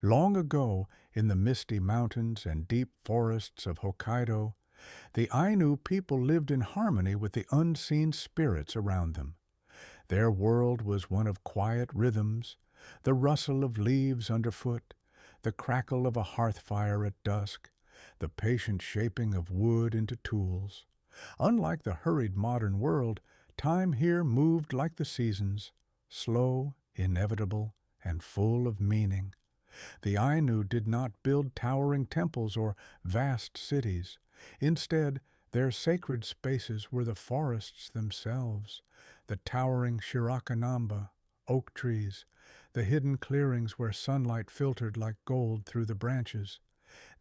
Long ago, in the misty mountains and deep forests of Hokkaido, the Ainu people lived in harmony with the unseen spirits around them. Their world was one of quiet rhythms, the rustle of leaves underfoot, the crackle of a hearth fire at dusk, the patient shaping of wood into tools. Unlike the hurried modern world, time here moved like the seasons, slow, inevitable, and full of meaning. The Ainu did not build towering temples or vast cities. Instead, their sacred spaces were the forests themselves, the towering shirakanamba, oak trees, the hidden clearings where sunlight filtered like gold through the branches.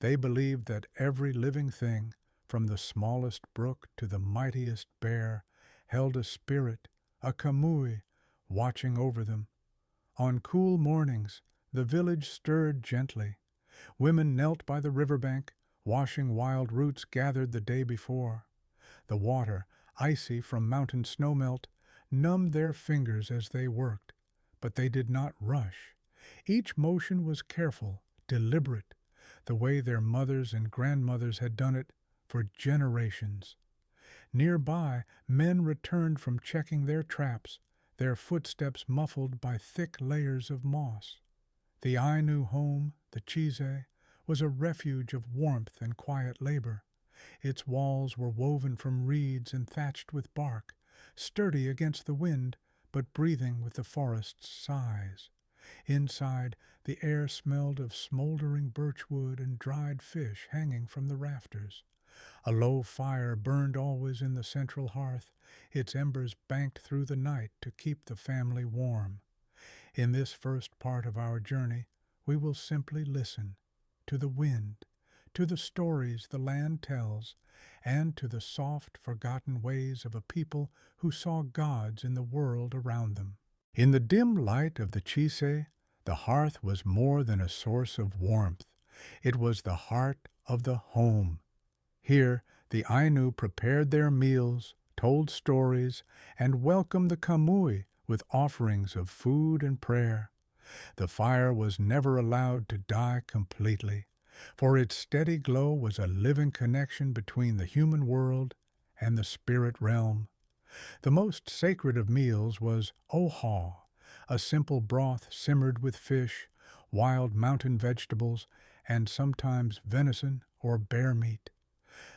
They believed that every living thing, from the smallest brook to the mightiest bear, held a spirit, a kamui, watching over them. On cool mornings, the village stirred gently. Women knelt by the riverbank, washing wild roots gathered the day before. The water, icy from mountain snowmelt, numbed their fingers as they worked, but they did not rush. Each motion was careful, deliberate, the way their mothers and grandmothers had done it for generations. Nearby, men returned from checking their traps, their footsteps muffled by thick layers of moss. The Ainu home, the Chise, was a refuge of warmth and quiet labor. Its walls were woven from reeds and thatched with bark, sturdy against the wind, but breathing with the forest's sighs. Inside, the air smelled of smoldering birchwood and dried fish hanging from the rafters. A low fire burned always in the central hearth, its embers banked through the night to keep the family warm. In this first part of our journey, we will simply listen to the wind, to the stories the land tells, and to the soft, forgotten ways of a people who saw gods in the world around them. In the dim light of the Chise, the hearth was more than a source of warmth. It was the heart of the home. Here, the Ainu prepared their meals, told stories, and welcomed the kamui with offerings of food and prayer. The fire was never allowed to die completely, for its steady glow was a living connection between the human world and the spirit realm. The most sacred of meals was oha, a simple broth simmered with fish, wild mountain vegetables, and sometimes venison or bear meat.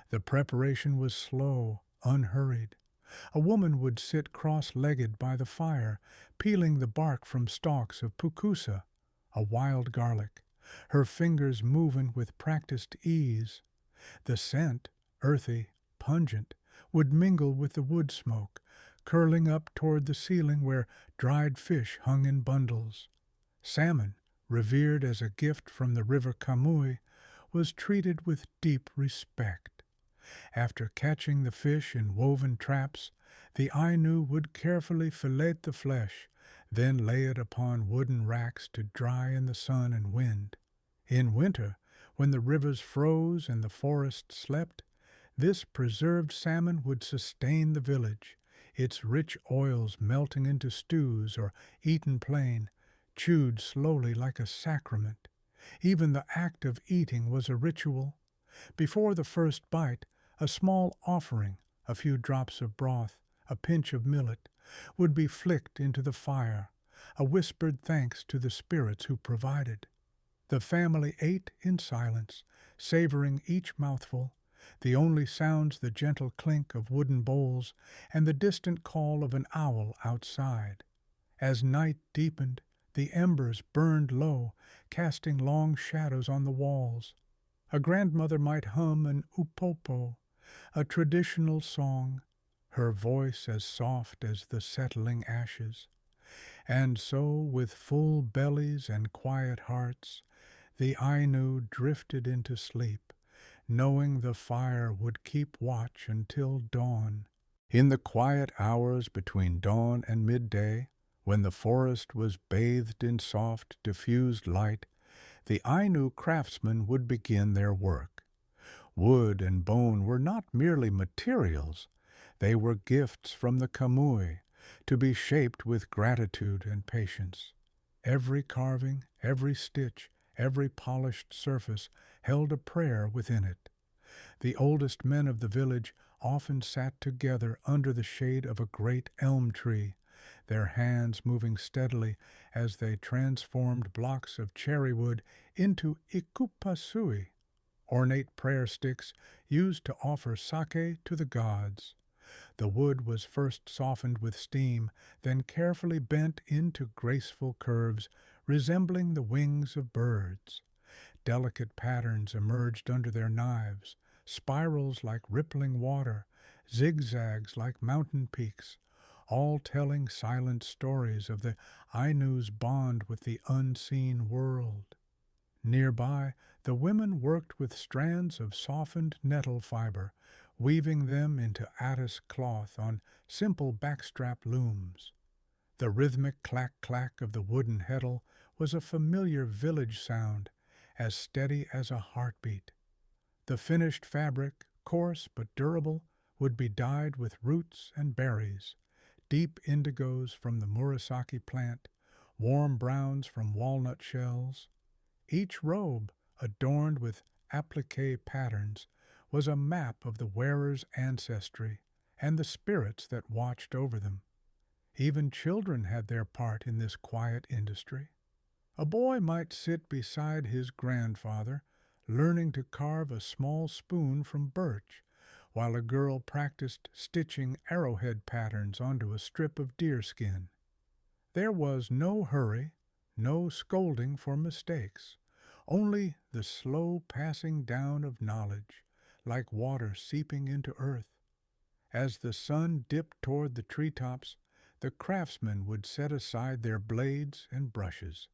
The preparation was slow, unhurried. A woman would sit cross-legged by the fire, peeling the bark from stalks of pukusa, a wild garlic, her fingers moving with practiced ease. The scent, earthy, pungent, would mingle with the wood smoke, curling up toward the ceiling where dried fish hung in bundles. Salmon, revered as a gift from the river Kamui, was treated with deep respect. After catching the fish in woven traps, the Ainu would carefully fillet the flesh, then lay it upon wooden racks to dry in the sun and wind. In winter, when the rivers froze and the forest slept, this preserved salmon would sustain the village, its rich oils melting into stews or eaten plain, chewed slowly like a sacrament. Even the act of eating was a ritual. Before the first bite, a small offering, a few drops of broth, a pinch of millet, would be flicked into the fire, a whispered thanks to the spirits who provided. The family ate in silence, savoring each mouthful, the only sounds the gentle clink of wooden bowls and the distant call of an owl outside. As night deepened, the embers burned low, casting long shadows on the walls. A grandmother might hum an upopo, a traditional song, her voice as soft as the settling ashes. And so, with full bellies and quiet hearts, the Ainu drifted into sleep, knowing the fire would keep watch until dawn. In the quiet hours between dawn and midday, when the forest was bathed in soft, diffused light, the Ainu craftsmen would begin their work. Wood and bone were not merely materials, they were gifts from the kamui, to be shaped with gratitude and patience. Every carving, every stitch, Every polished surface held a prayer within it. The oldest men of the village often sat together under the shade of a great elm tree, their hands moving steadily as they transformed blocks of cherry wood into ikupasui, ornate prayer sticks used to offer sake to the gods. The wood was first softened with steam, then carefully bent into graceful curves resembling the wings of birds. Delicate patterns emerged under their knives, spirals like rippling water, zigzags like mountain peaks, all telling silent stories of the Ainu's bond with the unseen world. Nearby, the women worked with strands of softened nettle fiber, weaving them into attis cloth on simple backstrap looms. The rhythmic clack-clack of the wooden heddle was a familiar village sound, as steady as a heartbeat. The finished fabric, coarse but durable, would be dyed with roots and berries, deep indigos from the murasaki plant, warm browns from walnut shells. Each robe, adorned with applique patterns, was a map of the wearer's ancestry and the spirits that watched over them. Even children had their part in this quiet industry. A boy might sit beside his grandfather, learning to carve a small spoon from birch, while a girl practiced stitching arrowhead patterns onto a strip of deerskin. There was no hurry, no scolding for mistakes, only the slow passing down of knowledge, like water seeping into earth. As the sun dipped toward the treetops, the craftsmen would set aside their blades and brushes.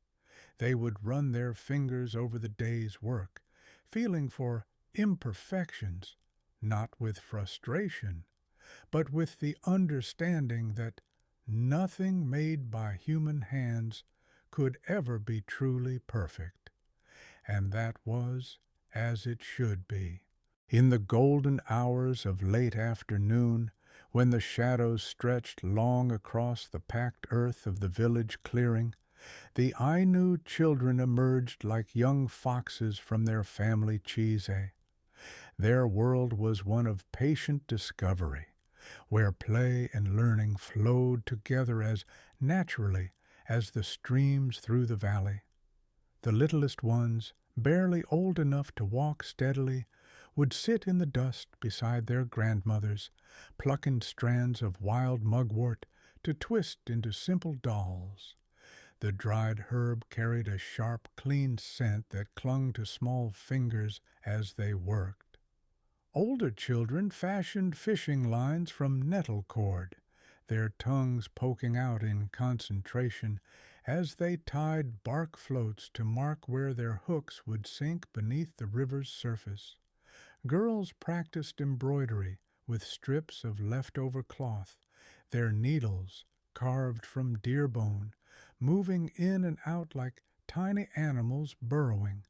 They would run their fingers over the day's work, feeling for imperfections, not with frustration, but with the understanding that nothing made by human hands could ever be truly perfect. And that was as it should be. In the golden hours of late afternoon, when the shadows stretched long across the packed earth of the village clearing, the Ainu children emerged like young foxes from their family cheese. Their world was one of patient discovery, where play and learning flowed together as naturally as the streams through the valley. The littlest ones, barely old enough to walk steadily, would sit in the dust beside their grandmothers, plucking strands of wild mugwort to twist into simple dolls. The dried herb carried a sharp, clean scent that clung to small fingers as they worked. Older children fashioned fishing lines from nettle cord, their tongues poking out in concentration as they tied bark floats to mark where their hooks would sink beneath the river's surface. Girls practiced embroidery with strips of leftover cloth, their needles, carved from deer bone, moving in and out like tiny animals burrowing.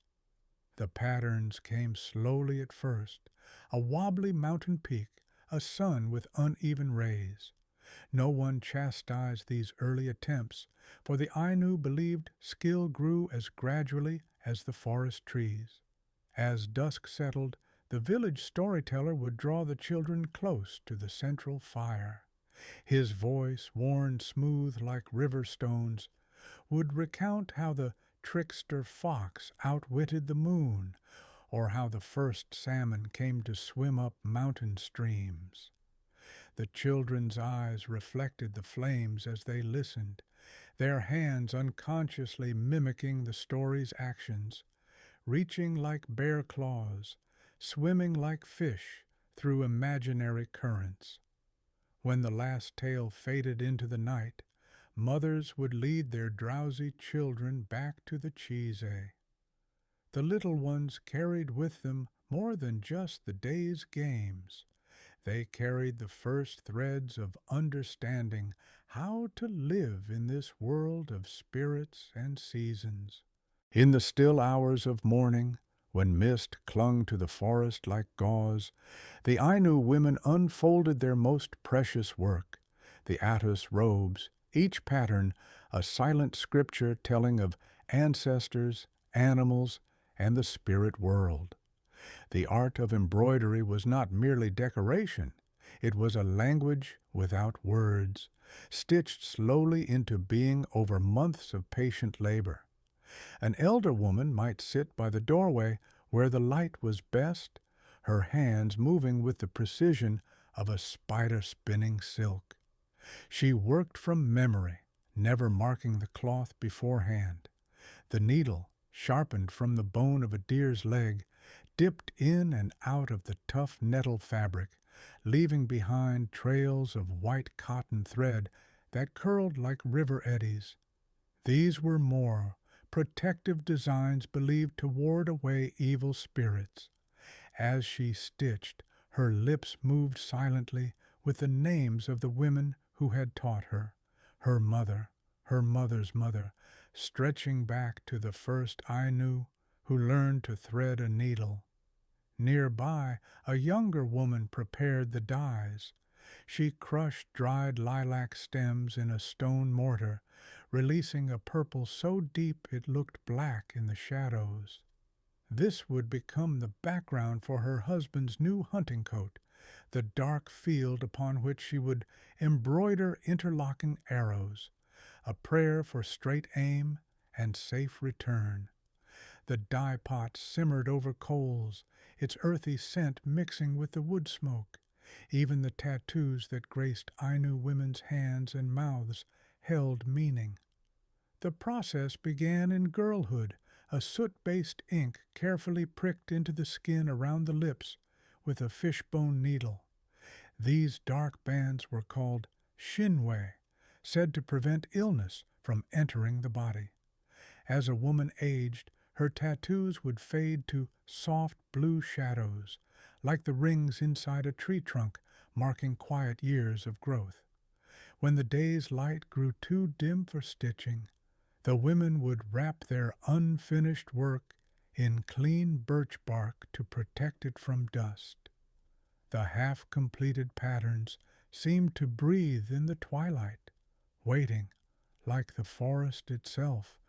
The patterns came slowly at first, a wobbly mountain peak, a sun with uneven rays. No one chastised these early attempts, for the Ainu believed skill grew as gradually as the forest trees. As dusk settled, the village storyteller would draw the children close to the central fire. His voice, worn smooth like river stones, would recount how the trickster fox outwitted the moon, or how the first salmon came to swim up mountain streams. The children's eyes reflected the flames as they listened, their hands unconsciously mimicking the story's actions, reaching like bear claws, swimming like fish through imaginary currents. When the last tale faded into the night, mothers would lead their drowsy children back to the cheese. The little ones carried with them more than just the day's games. They carried the first threads of understanding how to live in this world of spirits and seasons. In the still hours of morning, when mist clung to the forest like gauze, the Ainu women unfolded their most precious work, the attis robes, each pattern a silent scripture telling of ancestors animals, and the spirit world. The art of embroidery was not merely decoration, it was a language without words, stitched slowly into being over months of patient labor. An elder woman might sit by the doorway where the light was best, her hands moving with the precision of a spider spinning silk. She worked from memory, never marking the cloth beforehand. The needle, sharpened from the bone of a deer's leg, dipped in and out of the tough nettle fabric, leaving behind trails of white cotton thread that curled like river eddies. These were more protective designs believed to ward away evil spirits. As she stitched, her lips moved silently with the names of the women who had taught her, her mother, her mother's mother, stretching back to the first Ainu who learned to thread a needle. Nearby, a younger woman prepared the dyes. She crushed dried lilac stems in a stone mortar, releasing a purple so deep it looked black in the shadows. This would become the background for her husband's new hunting coat, the dark field upon which she would embroider interlocking arrows, a prayer for straight aim and safe return. The dye pot simmered over coals, its earthy scent mixing with the wood smoke. Even the tattoos that graced Ainu women's hands and mouths held meaning. The process began in girlhood, a soot-based ink carefully pricked into the skin around the lips with a fishbone needle. These dark bands were called shinwei, said to prevent illness from entering the body. As a woman aged, her tattoos would fade to soft blue shadows, like the rings inside a tree trunk marking quiet years of growth. When the day's light grew too dim for stitching, the women would wrap their unfinished work in clean birch bark to protect it from dust. The half-completed patterns seemed to breathe in the twilight, waiting, like the forest itself,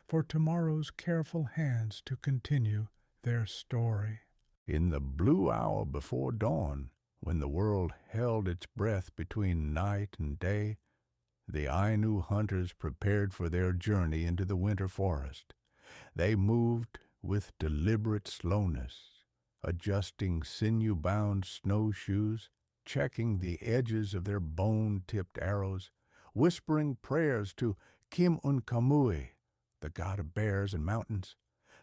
for tomorrow's careful hands to continue their story. In the blue hour before dawn, when the world held its breath between night and day, the Ainu hunters prepared for their journey into the winter forest. They moved with deliberate slowness, adjusting sinew-bound snowshoes, checking the edges of their bone-tipped arrows, whispering prayers to Kim Unkamui, the god of bears and mountains.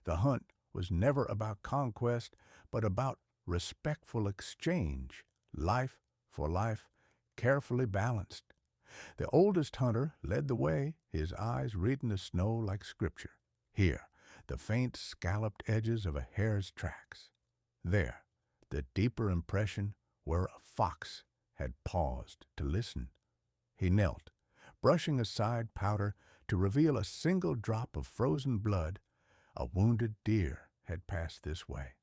The hunt was never about conquest, but about respectful exchange, life for life, carefully balanced. The oldest hunter led the way, his eyes reading the snow like scripture. Here, the faint scalloped edges of a hare's tracks. There, the deeper impression where a fox had paused to listen. He knelt, brushing aside powder to reveal a single drop of frozen blood. A wounded deer had passed this way.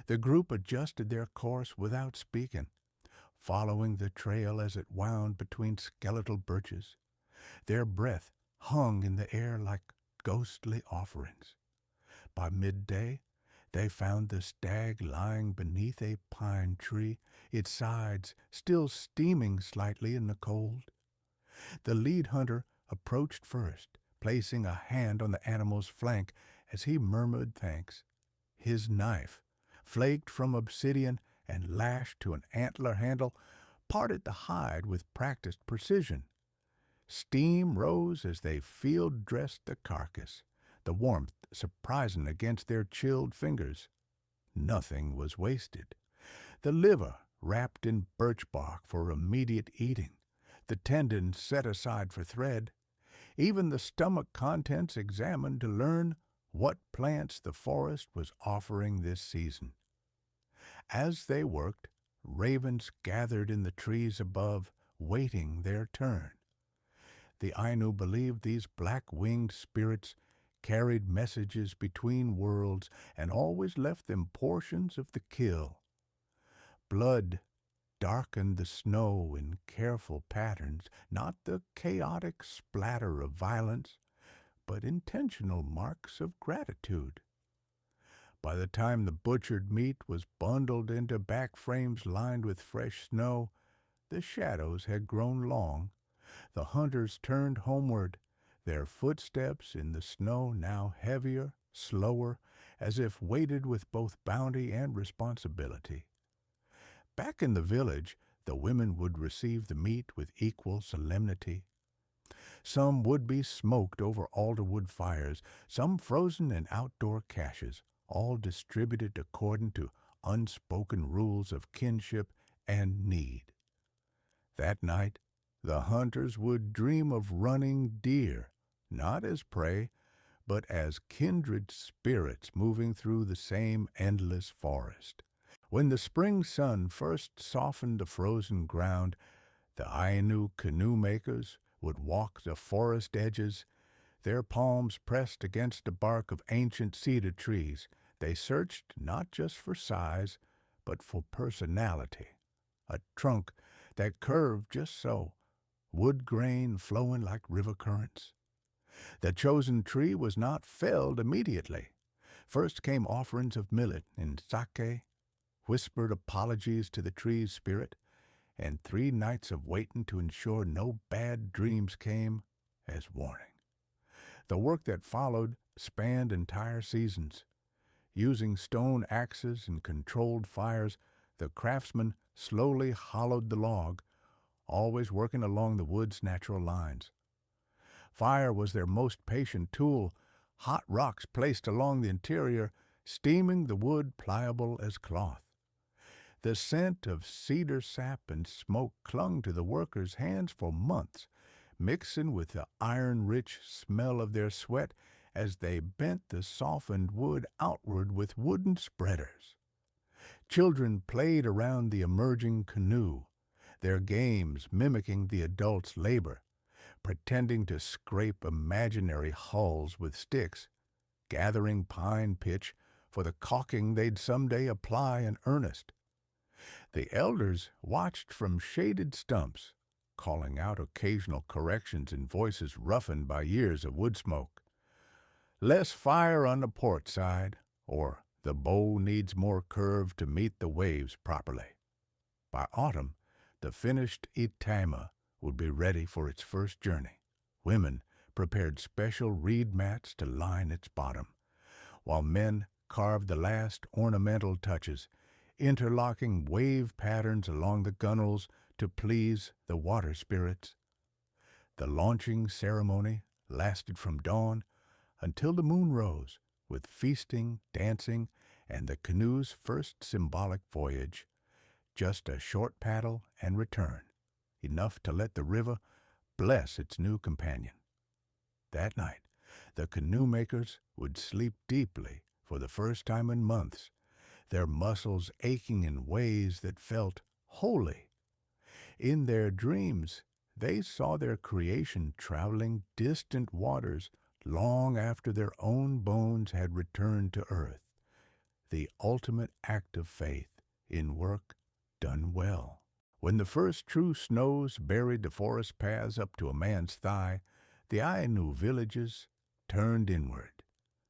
The group adjusted their course without speaking, following the trail as it wound between skeletal birches. Their breath hung in the air like ghostly offerings. By midday, they found the stag lying beneath a pine tree, its sides still steaming slightly in the cold. The lead hunter approached first, placing a hand on the animal's flank as he murmured thanks. His knife, flaked from obsidian and lashed to an antler handle, parted the hide with practiced precision. Steam rose as they field-dressed the carcass, the warmth surprising against their chilled fingers. Nothing was wasted. The liver wrapped in birch bark for immediate eating, the tendons set aside for thread, even the stomach contents examined to learn what plants the forest was offering this season. As they worked, ravens gathered in the trees above, waiting their turn. The Ainu believed these black-winged spirits carried messages between worlds and always left them portions of the kill. Blood darkened the snow in careful patterns, not the chaotic splatter of violence, but intentional marks of gratitude. By the time the butchered meat was bundled into back frames lined with fresh snow, the shadows had grown long. The hunters turned homeward, their footsteps in the snow now heavier, slower, as if weighted with both bounty and responsibility. Back in the village, the women would receive the meat with equal solemnity. Some would be smoked over alderwood fires, some frozen in outdoor caches, all distributed according to unspoken rules of kinship and need. That night, the hunters would dream of running deer, not as prey, but as kindred spirits moving through the same endless forest. When the spring sun first softened the frozen ground, the Ainu canoe makers would walk the forest edges, their palms pressed against the bark of ancient cedar trees. They searched not just for size, but for personality. A trunk that curved just so, wood grain flowing like river currents. The chosen tree was not felled immediately. First came offerings of millet and sake, whispered apologies to the tree's spirit, and 3 nights of waiting to ensure no bad dreams came as warning. The work that followed spanned entire seasons. Using stone axes and controlled fires, the craftsmen slowly hollowed the log, always working along the wood's natural lines. Fire was their most patient tool, hot rocks placed along the interior, steaming the wood pliable as cloth. The scent of cedar sap and smoke clung to the workers' hands for months, mixing with the iron-rich smell of their sweat as they bent the softened wood outward with wooden spreaders. Children played around the emerging canoe, their games mimicking the adults' labor, pretending to scrape imaginary hulls with sticks, gathering pine pitch for the caulking they'd someday apply in earnest. The elders watched from shaded stumps, calling out occasional corrections in voices roughened by years of wood smoke. Less fire on the port side, or the bow needs more curve to meet the waves properly. By autumn, the finished itama would be ready for its first journey. Women prepared special reed mats to line its bottom, while men carved the last ornamental touches, interlocking wave patterns along the gunnels to please the water spirits. The launching ceremony lasted from dawn until the moon rose, with feasting, dancing, and the canoe's first symbolic voyage. Just a short paddle and return, enough to let the river bless its new companion. That night, the canoe makers would sleep deeply for the first time in months, their muscles aching in ways that felt holy. In their dreams, they saw their creation traveling distant waters long after their own bones had returned to earth, the ultimate act of faith in work done well. When the first true snows buried the forest paths up to a man's thigh, the Ainu villages turned inward.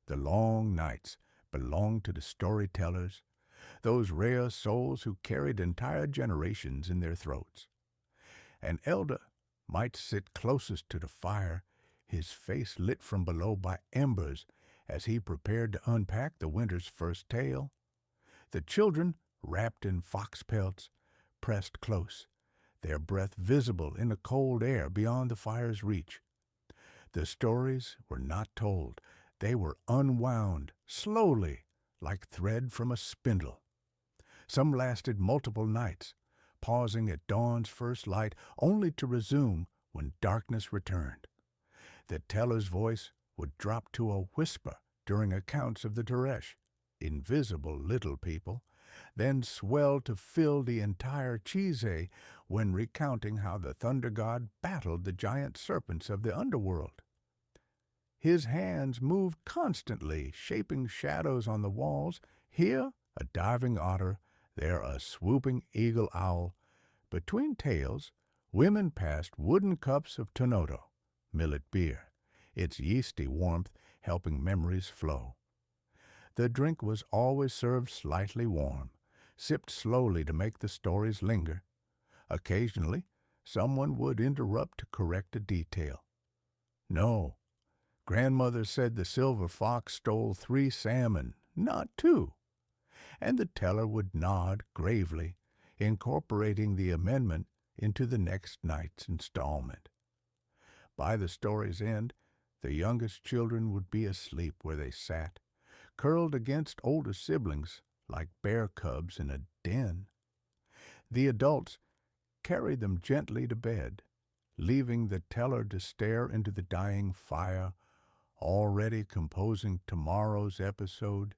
The long nights belonged to the storytellers, those rare souls who carried entire generations in their throats. An elder might sit closest to the fire, his face lit from below by embers as he prepared to unpack the winter's first tale. The children, wrapped in fox pelts, pressed close, their breath visible in the cold air beyond the fire's reach. The stories were not told. They were unwound, slowly, like thread from a spindle. Some lasted multiple nights, pausing at dawn's first light, only to resume when darkness returned. The teller's voice would drop to a whisper during accounts of the Teresh, invisible little people, then swell to fill the entire Chise when recounting how the thunder god battled the giant serpents of the underworld. His hands moved constantly, shaping shadows on the walls, here a diving otter, there a swooping eagle owl. Between tales, women passed wooden cups of tonoto, millet beer, its yeasty warmth helping memories flow. The drink was always served slightly warm, sipped slowly to make the stories linger. Occasionally, someone would interrupt to correct a detail. No, grandmother said the silver fox stole 3 salmon, not 2. And the teller would nod gravely, incorporating the amendment into the next night's installment. By the story's end, the youngest children would be asleep where they sat, curled against older siblings like bear cubs in a den. The adults carried them gently to bed, leaving the teller to stare into the dying fire, already composing tomorrow's episode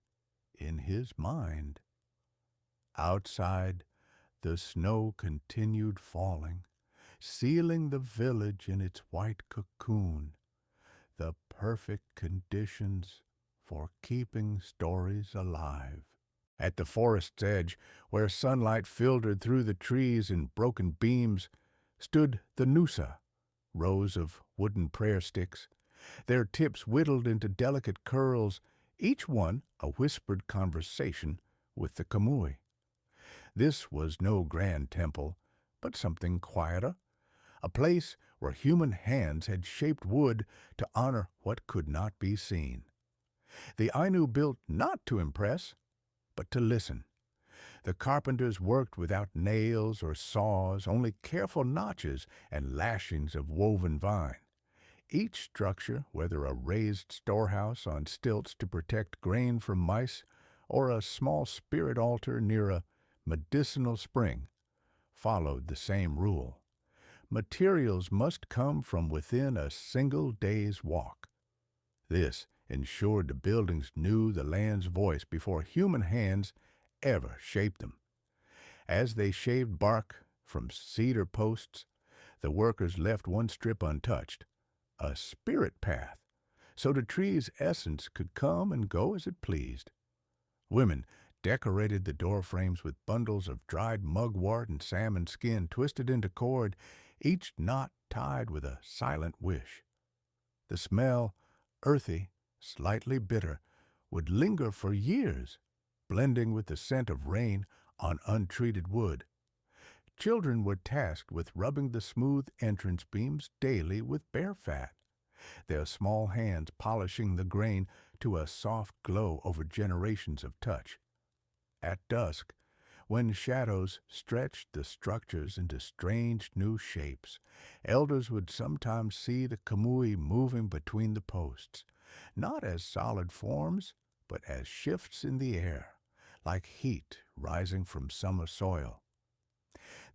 in his mind. Outside, the snow continued falling, sealing the village in its white cocoon, the perfect conditions for keeping stories alive. At the forest's edge, where sunlight filtered through the trees in broken beams, stood the nusa, rows of wooden prayer sticks, their tips whittled into delicate curls, each one a whispered conversation with the kamui. This was no grand temple, but something quieter, a place where human hands had shaped wood to honor what could not be seen. The Ainu built not to impress, but to listen. The carpenters worked without nails or saws, only careful notches and lashings of woven vine. Each structure, whether a raised storehouse on stilts to protect grain from mice or a small spirit altar near a medicinal spring, followed the same rule. Materials must come from within a single day's walk. This ensured the buildings knew the land's voice before human hands ever shaped them. As they shaved bark from cedar posts, the workers left one strip untouched, a spirit path, so the tree's essence could come and go as it pleased. Women decorated the door frames with bundles of dried mugwort and salmon skin twisted into cord, each knot tied with a silent wish. The smell, earthy, slightly bitter, would linger for years, blending with the scent of rain on untreated wood. Children were tasked with rubbing the smooth entrance beams daily with bear fat, their small hands polishing the grain to a soft glow over generations of touch. At dusk, when shadows stretched the structures into strange new shapes, elders would sometimes see the kamui moving between the posts, not as solid forms, but as shifts in the air, like heat rising from summer soil.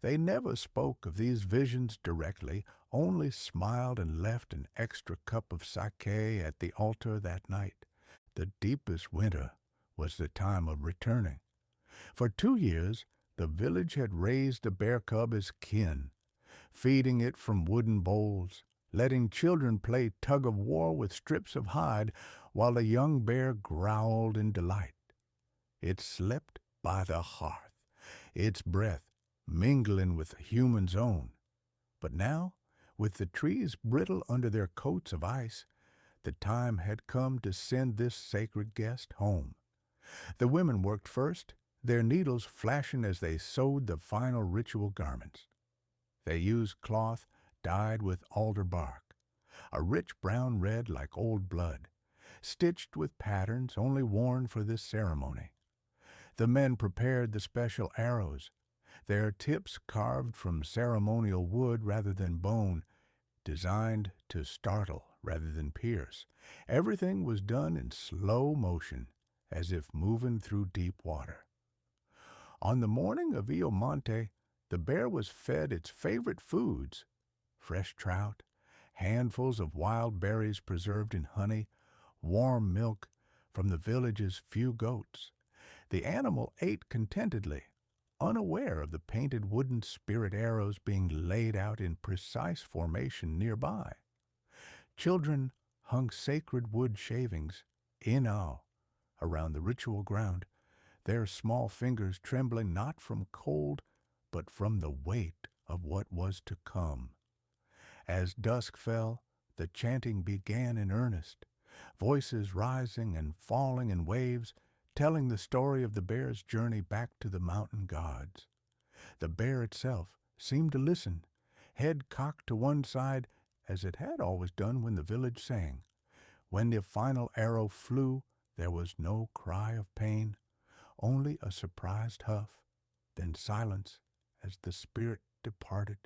They never spoke of these visions directly, only smiled and left an extra cup of sake at the altar that night. The deepest winter was the time of returning. For 2 years, the village had raised the bear cub as kin, feeding it from wooden bowls, letting children play tug-of-war with strips of hide while the young bear growled in delight. It slept by the hearth, its breath mingling with a human's own. But now, with the trees brittle under their coats of ice, the time had come to send this sacred guest home. The women worked first, their needles flashing as they sewed the final ritual garments. They used cloth dyed with alder bark, a rich brown red like old blood, stitched with patterns only worn for this ceremony. The men prepared the special arrows, their tips carved from ceremonial wood rather than bone, designed to startle rather than pierce. Everything was done in slow motion, as if moving through deep water. On the morning of Iyomante, the bear was fed its favorite foods: fresh trout, handfuls of wild berries preserved in honey, warm milk from the village's few goats. The animal ate contentedly, unaware of the painted wooden spirit arrows being laid out in precise formation nearby. Children hung sacred wood shavings, inao, around the ritual ground, their small fingers trembling not from cold, but from the weight of what was to come. As dusk fell, the chanting began in earnest, voices rising and falling in waves, telling the story of the bear's journey back to the mountain gods. The bear itself seemed to listen, head cocked to one side, as it had always done when the village sang. When the final arrow flew, there was no cry of pain, only a surprised huff, then silence as the spirit departed.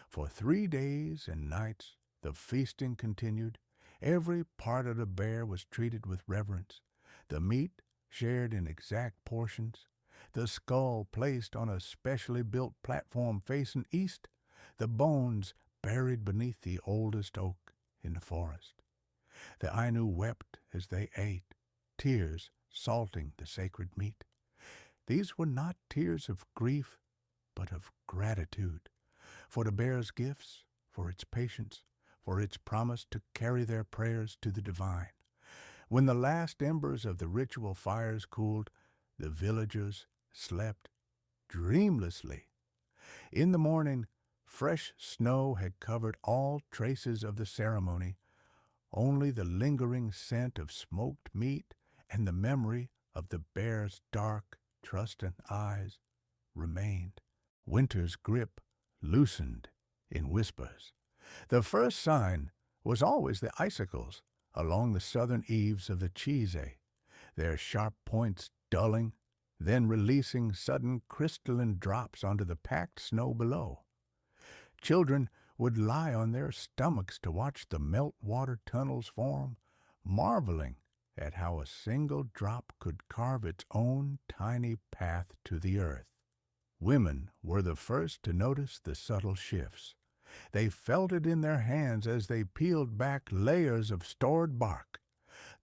For 3 days and nights the feasting continued. Every part of the bear was treated with reverence, the meat shared in exact portions, the skull placed on a specially built platform facing east, the bones buried beneath the oldest oak in the forest. The Ainu wept as they ate, tears salting the sacred meat. These were not tears of grief, but of gratitude for the bear's gifts, for its patience, for its promise to carry their prayers to the divine. When the last embers of the ritual fires cooled, the villagers slept dreamlessly. In the morning, fresh snow had covered all traces of the ceremony. Only the lingering scent of smoked meat and the memory of the bear's dark, trusting eyes remained. Winter's grip loosened in whispers. The first sign was always the icicles along the southern eaves of the Chise, their sharp points dulling, then releasing sudden crystalline drops onto the packed snow below. Children would lie on their stomachs to watch the meltwater tunnels form, marveling at how a single drop could carve its own tiny path to the earth. Women were the first to notice the subtle shifts. They felt it in their hands as they peeled back layers of stored bark.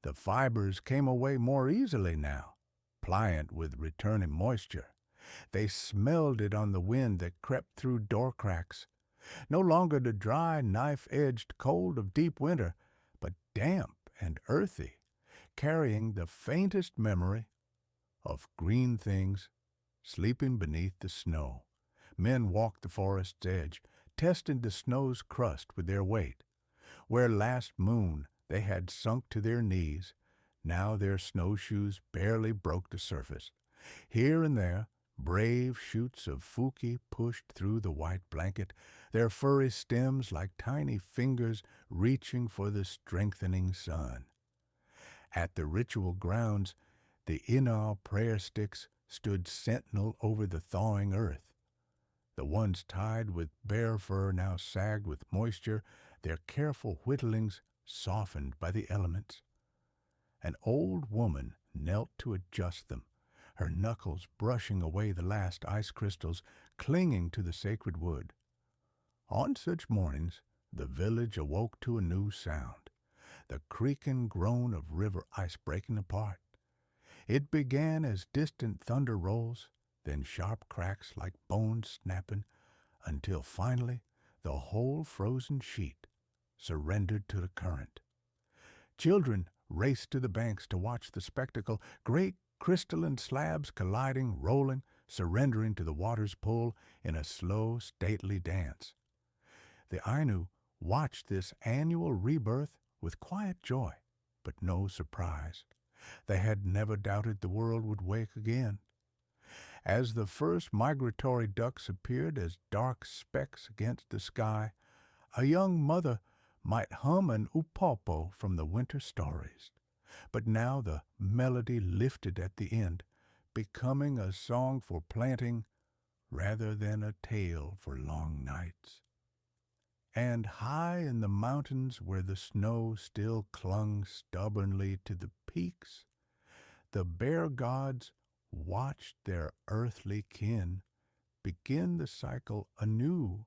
The fibers came away more easily now, pliant with returning moisture. They smelled it on the wind that crept through door cracks. No longer the dry, knife-edged cold of deep winter, but damp and earthy, carrying the faintest memory of green things sleeping beneath the snow. Men walked the forest's edge, testing the snow's crust with their weight. Where last moon they had sunk to their knees, now their snowshoes barely broke the surface. Here and there, brave shoots of fuki pushed through the white blanket, their furry stems like tiny fingers reaching for the strengthening sun. At the ritual grounds, the Ina prayer sticks stood sentinel over the thawing earth. The ones tied with bear fur now sagged with moisture, their careful whittlings softened by the elements. An old woman knelt to adjust them, her knuckles brushing away the last ice crystals clinging to the sacred wood. On such mornings, the village awoke to a new sound, the creaking groan of river ice breaking apart. It began as distant thunder rolls, then sharp cracks like bones snapping, until finally the whole frozen sheet surrendered to the current. Children raced to the banks to watch the spectacle, great crystalline slabs colliding, rolling, surrendering to the water's pull in a slow, stately dance. The Ainu watched this annual rebirth with quiet joy, but no surprise. They had never doubted the world would wake again. As the first migratory ducks appeared as dark specks against the sky, a young mother might hum an upopo from the winter stories. But now the melody lifted at the end, becoming a song for planting rather than a tale for long nights. And high in the mountains where the snow still clung stubbornly to the peaks, the bear gods watched their earthly kin begin the cycle anew